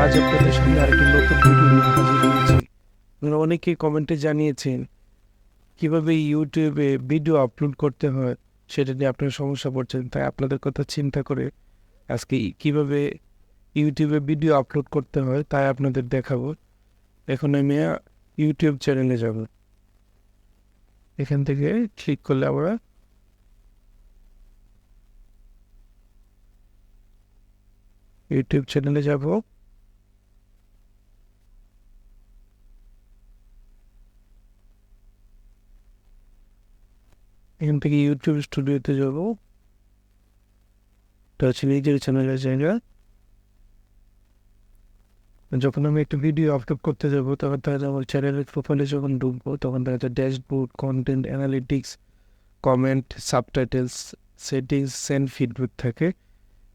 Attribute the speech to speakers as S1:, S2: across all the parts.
S1: আজ আপনাদের সামনে আরেকটি নতুন ভিডিও নিয়ে হাজির হয়েছি। আপনারা অনেকেই কমেন্টে জানিয়েছেন কিভাবে ইউটিউবে ভিডিও আপলোড করতে হয় সেটা নিয়ে আপনারা সমস্যা পড়ছেন, তাই আপনাদের কথা চিন্তা করে আজকে কিভাবে ইউটিউবে ভিডিও আপলোড করতে হয় তাই আপনাদের দেখাবো। এখন আমি ইউটিউব চ্যানেলে যাব। এখান থেকে ক্লিক করলে আমরা ইউটিউব চ্যানেলে যাব। এখান থেকে ইউটিউব স্টুডিওতে যাব। এটা হচ্ছে নিজের চ্যানেলের জায়গা। যখন আমি একটা ভিডিও আপলোড করতে যাব তখন তাহলে আমার চ্যানেলের প্রোফাইলে যখন ঢুকবো তখন দেখা যায় dashboard, content analytics, comment, subtitles, settings, send feedback থাকে।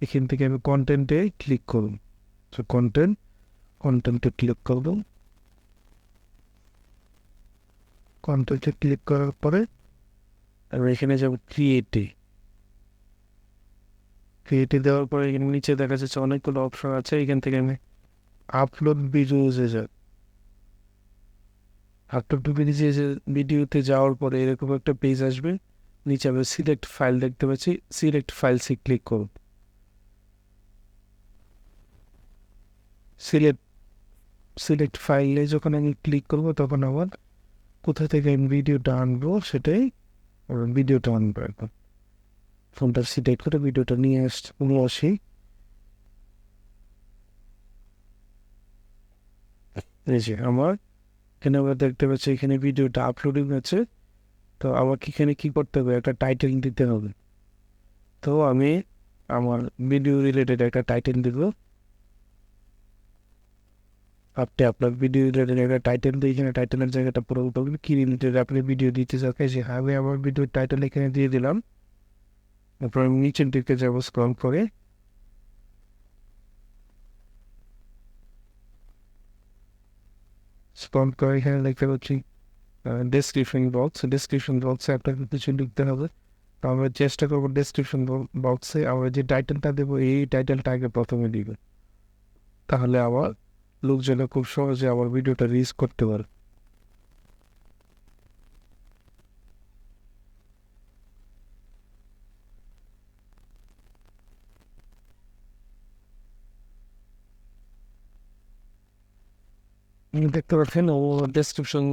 S1: এখান থেকে আমি কন্টেন্টে ক্লিক করব। তো কন্টেন্টে ক্লিক করব। কন্টেন্টে ক্লিক করার পরে আমি এখানে যাব ক্রিয়েটে দেওয়ার পরে এখানে নিচে দেখা যাচ্ছে অনেকগুলো অপশন আছে। এখান থেকে আমি আপলোড ভিডিওতে যাব। আপলোড ভিডিওতে যাওয়ার পরে এরকম একটা পেজ আসবে। নিচে আমি সিলেক্ট ফাইল দেখতে পাচ্ছি, সিলেক্ট ফাইলসে ক্লিক করব। সিলেক্ট সিলেক্ট ফাইলে যখন আমি ক্লিক করব তখন আবার কোথা থেকে আমি ভিডিওটা আনবো সেটাই ভিডিওটা আনবো। এখন ফোনটা সিলেক্ট করে ভিডিওটা নিয়ে আসি। এই যে আমার এখানে আবার দেখতে পাচ্ছি এখানে ভিডিওটা আপলোডিং আছে। তো আমাকে এখানে কি করতে হবে, একটা টাইটেল দিতে হবে। তো আমি আমার ভিডিও রিলেটেড একটা টাইটেল দিব। আপনি আপনার ভিডিও রিলেটেড একটা টাইটেল দিয়ে এখানে টাইটেলের জায়গাটা পুরো উঠবে কি রিলেটেড আপনি ভিডিও দিতে চাচ্ছেন। যে আমি আমার ভিডিওর টাইটেল এখানে দিয়ে দিলাম। তারপর আমি নিচের দিকে যাব স্ক্রল করে। এখানে দেখতে পাচ্ছি ডেসক্রিপশন বক্সে আপনার কিছু লিখতে হবে। তো আমরা চেষ্টা করবো ডেসক্রিপশন বক্সে আমরা যে টাইটেলটা দেবো এই টাইটেলটা আগে প্রথমে দিবে। তাহলে আমার লোকজনে খুব সহজে আমার ভিডিওটা রিচ করতে পারে। দেখতে পাচ্ছেন ও ডেসক্রিপশন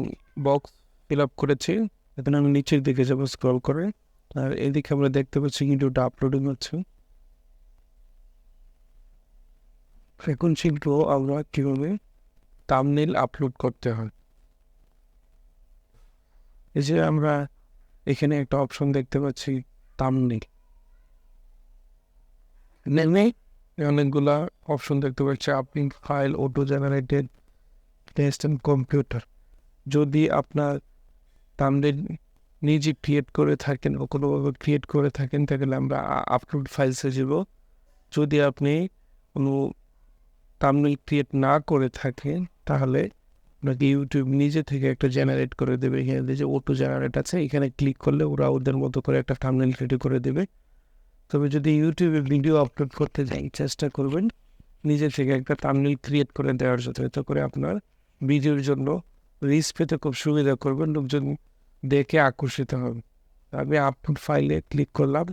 S1: বক্স ফিল আপ করেছি। এখানে আমি নিচের দিকে যাবো স্ক্রল করে। আর এদিকে আমরা দেখতে পাচ্ছি ভিডিওটা আপলোডিং হচ্ছে। এখন শিখবো আমরা কীভাবে থাম্বনেইল আপলোড করতে হয়। এই যে আমরা এখানে একটা অপশন দেখতে পাচ্ছি থাম্বনেইল। অনেকগুলা অপশন দেখতে পাচ্ছি, আপনি file, auto generated, text and computer. যদি আপনার থাম্বনেইল নিজে ক্রিয়েট করে থাকেন ও কোনোভাবে ক্রিয়েট করে থাকেন তাহলে আমরা আপলোড ফাইলসে যাব। যদি আপনি কোনো থাম্বনেইল ক্রিয়েট না করে থাকেন তাহলে আপনাকে ইউটিউব নিজে থেকে একটা জেনারেট করে দেবে। এখানে যে অটো জেনারেট আছে এখানে ক্লিক করলে ওরা ওদের মতো করে একটা থাম্বনেইল রেডি করে দেবে। তবে যদি ইউটিউবে ভিডিও আপলোড করতে যাই চেষ্টা করবেন নিজে থেকে একটা থাম্বনেইল ক্রিয়েট করে দেওয়ার জন্য। এতে করে আপনার ভিডিওর জন্য রিচ পেতে খুব সুবিধা করবেন, লোকজন দেখে আকর্ষিত হবে। আমি আপলোড ফাইলে ক্লিক করলাম।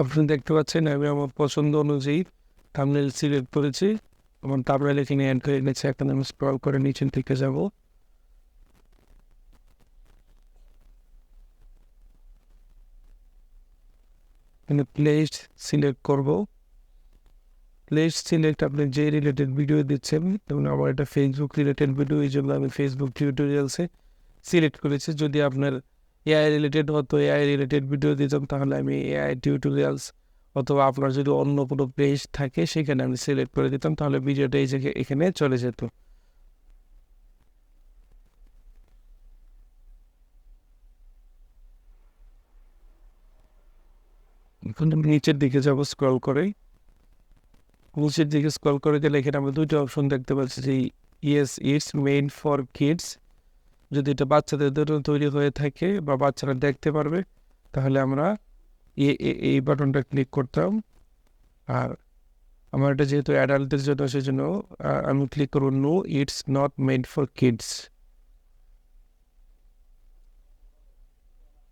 S1: আপনি দেখতে পাচ্ছেন আমি আমার পছন্দ অনুযায়ী থাম্বনেইল সিলেক্ট করেছি। আমার থাম্বনেইল এখানে অ্যাড হয়ে গেছে। এখন আমি স্ক্রল করে নিচের দিকে যাব। এখানে প্লেস সিলেক্ট করব। প্লেস সিলেক্ট আপনি যে রিলেটেড ভিডিও দিচ্ছেন, যেমন আমার এটা ফেসবুক রিলেটেড ভিডিও, এই জন্য আমি ফেসবুক টিউটোরিয়ালসে সিলেক্ট করেছি। যদি আপনার এআই রিলেটেড হতো, এআই রিলেটেড ভিডিও দিতাম তাহলে আমি এআই টিউটোরিয়ালস অথবা আপনার যদি অন্য কোনো পেজ থাকে সেখানে আমি সিলেক্ট করে দিতাম, তাহলে ভিডিওটা এই জায়গায় এখানে চলে যেত। এখন আমি নিচের দিকে যাব স্ক্রল করে। নিচের দিকে স্ক্রল করে গেলে এখানে আমরা দুইটা অপশন দেখতে পাচ্ছি যে yes it's made for kids. যদি এটা বাচ্চাদের জন্য তৈরি হয়ে থাকে বা বাচ্চারা দেখতে পারবে, তাহলে আমরা এই বাটনটা ক্লিক করতাম। আর আমার এটা যেহেতু অ্যাডাল্টদের জন্য, সেই জন্য আমি ক্লিক করবো no it's not made for kids.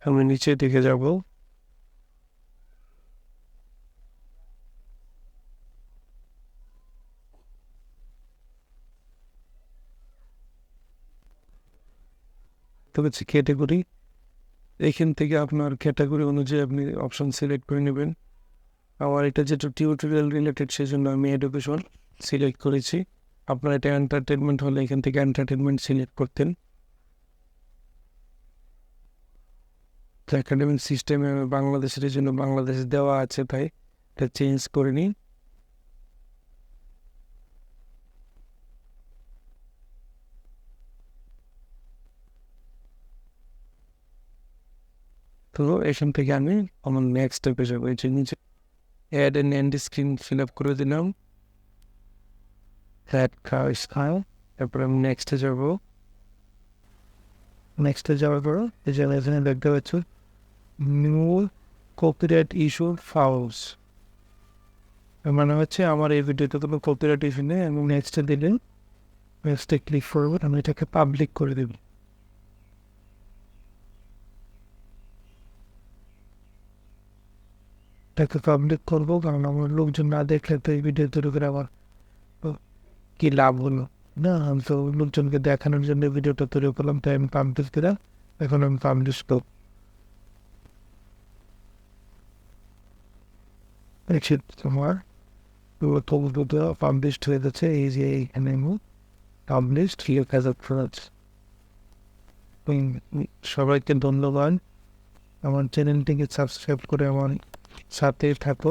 S1: আমি নিচে দিকে যাব। তো হচ্ছে ক্যাটাগরি, এখান থেকে আপনার ক্যাটাগরি অনুযায়ী আপনি অপশন সিলেক্ট করে নেবেন। আমার এটা যেটা টিউটোরিয়াল রিলেটেড, সেই জন্য আমি এডুকেশন সিলেক্ট করেছি। আপনার এটা এন্টারটেনমেন্ট হলে এখান থেকে এন্টারটেনমেন্ট সিলেক্ট করতেন। তো একাডেমিক সিস্টেমে বাংলাদেশের জন্য বাংলাদেশ দেওয়া আছে, তাই এটা চেঞ্জ করে নিই। তো এখান থেকে আমি আমার নেক্সট স্টেপে যাবো। এই যে নিচে add and end screen fill up করে দিলাম, অ্যাড ফাইল। তারপরে আমি নেক্সটে যাবো। নেক্সটে যাওয়ার পর এই যে এখানে দেখতে পাচ্ছ নিউ কপিরাইট ইস্যু ফাউলস, মানে হচ্ছে আমার এই ভিডিওতে কোনো কপিরাইট ইস্যু নেই। এবং নেক্সটে দিলে নেক্সটে ক্লিক করবো, আমি এটাকে পাবলিক করে দেবো। এটাকে পাবলিক করবো, কারণ আমার লোকজন না দেখলে তো এই ভিডিও তৈরি করে আমার কি লাভ হলো না। আমি তো লোকজনকে দেখানোর জন্য ভিডিওটা তৈরি করলাম, তাই আমি পাবলিশ দিলাম। এখন আমি পাবলিশ করব। তোমার তবুটা পাবলিশড হয়ে যাচ্ছে, এই যে এখানে published here as a product. সবাইকে ধন্যবাদ, আমার চ্যানেলটিকে সাবস্ক্রাইব করে আমার সাথে থাকো।